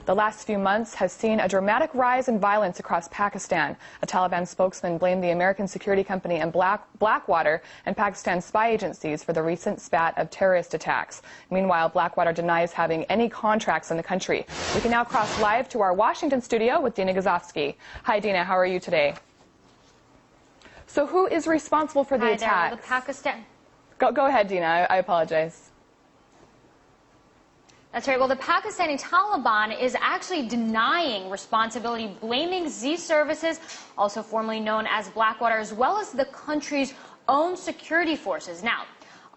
The last few months has seen a dramatic rise in violence across Pakistan. A Taliban spokesman blamed the American security company and Blackwater and Pakistan spy agencies for the recent spat of terrorist attacks. Meanwhile, Blackwater denies having any contracts in the country. We can now cross live to our Washington studio with Dina Gazovsky. Hi, Dina. How are you today? So who is responsible for the attack? Well, the Pakistan. Go ahead, Dina. I apologize. That's right. Well, the Pakistani Taliban is actually denying responsibility, blaming Z Services, also formerly known as Blackwater, as well as the country's own security forces. Now,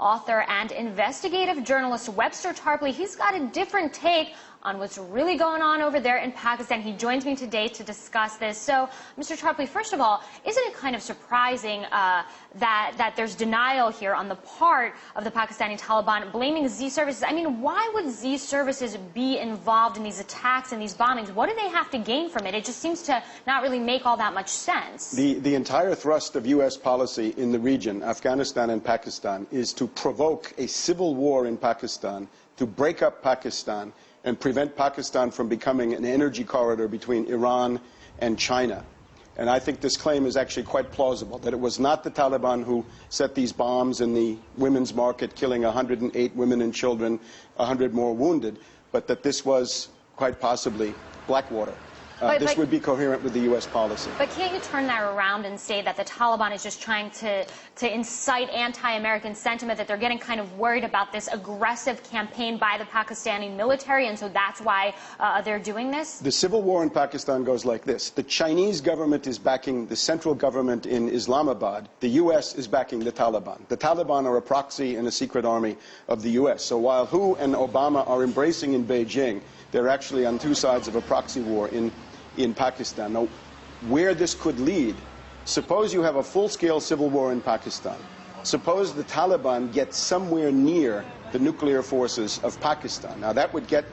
author and investigative journalist Webster Tarpley, he's got a different take on what's really going on over there in Pakistan. He joins me today to discuss this. So, Mr. Tarpley, first of all, isn't it kind of surprising that there's denial here on the part of the Pakistani Taliban blaming Z Services? I mean, why would Z Services be involved in these attacks and these bombings? What do they have to gain from it? It just seems to not really make all that much sense. The entire thrust of U.S. policy in the region, Afghanistan and Pakistan, is to provoke a civil war in Pakistan, to break up Pakistan, and prevent Pakistan from becoming an energy corridor between Iran and China. And I think this claim is actually quite plausible, that it was not the Taliban who set these bombs in the women's market, killing 108 women and children, 100 more wounded, but that this was quite possibly Blackwater. This would be coherent with the U.S. policy. But can't you turn that around and say that the Taliban is just trying to incite anti-American sentiment, that they're getting kind of worried about this aggressive campaign by the Pakistani military, and so that's why they're doing this? The civil war in Pakistan goes like this. The Chinese government is backing the central government in Islamabad. The U.S. is backing the Taliban. The Taliban are a proxy and a secret army of the U.S. So while Hu and Obama are embracing in Beijing, they're actually on two sides of a proxy war in Pakistan. Now, where this could lead, suppose you have a full-scale civil war in Pakistan. Suppose the Taliban get somewhere near the nuclear forces of Pakistan. Now, that would get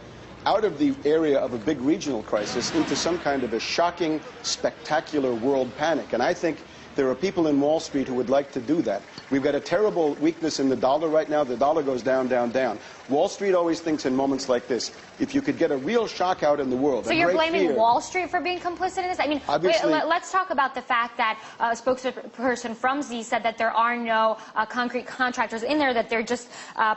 out of the area of a big regional crisis into some kind of a shocking, spectacular world panic. And I think there are people in Wall Street who would like to do that. We've got a terrible weakness in the dollar right now. The dollar goes down, down, down. Wall Street always thinks in moments like this, if you could get a real shock out in the world. So you're blaming Wall Street for being complicit in this? I mean, let's talk about the fact that a spokesperson from Z said that there are no concrete contractors in there, that they're just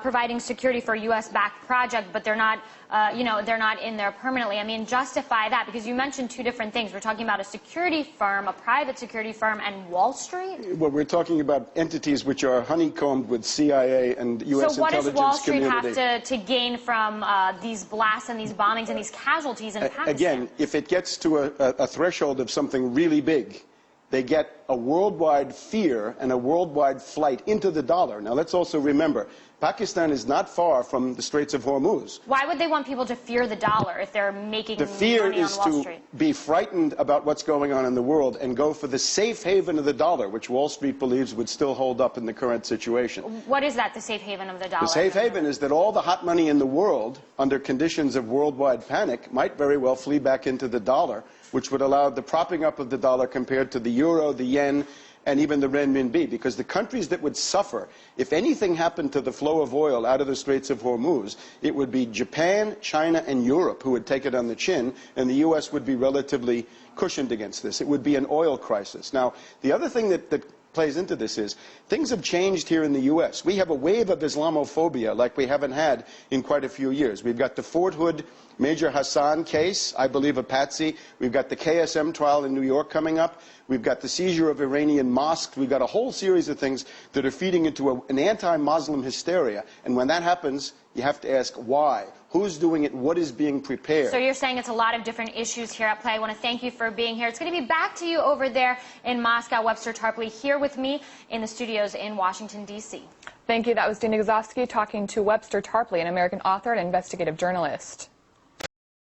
providing security for a U.S.-backed project, but they're not, they're not in there permanently. I mean, justify that, because you mentioned two different things. We're talking about a security firm, a private security firm, and Wall Street? Well, we're talking about entities which are honeycombed with CIA and U.S. intelligence community. So what does Wall Street have to gain from these blasts and these bombings and these casualties in Pakistan? Again, if it gets to a threshold of something really big, they get a worldwide fear and a worldwide flight into the dollar. Now, let's also remember, Pakistan is not far from the Straits of Hormuz. Why would they want people to fear the dollar if they're making money on Wall Street? The fear is to be frightened about what's going on in the world and go for the safe haven of the dollar, which Wall Street believes would still hold up in the current situation. What is that, the safe haven of the dollar? The safe haven is that all the hot money in the world, under conditions of worldwide panic, might very well flee back into the dollar, which would allow the propping up of the dollar compared to the euro, the yen, and even the renminbi, because the countries that would suffer, if anything happened to the flow of oil out of the Straits of Hormuz, it would be Japan, China, and Europe who would take it on the chin, and the U.S. would be relatively cushioned against this. It would be an oil crisis. Now, the other thing that plays into this is things have changed here in the U.S. We have a wave of Islamophobia like we haven't had in quite a few years. We've got the Fort Hood Major Hassan case, I believe a patsy. We've got the KSM trial in New York coming up. We've got the seizure of Iranian mosques. We've got a whole series of things that are feeding into an anti-Muslim hysteria. And when that happens, you have to ask why. Who's doing it? What is being prepared? So you're saying it's a lot of different issues here at play. I want to thank you for being here. It's going to be back to you over there in Moscow. Webster Tarpley here with me in the studios in Washington, D.C. Thank you. That was Dina Gazovsky talking to Webster Tarpley, an American author and investigative journalist.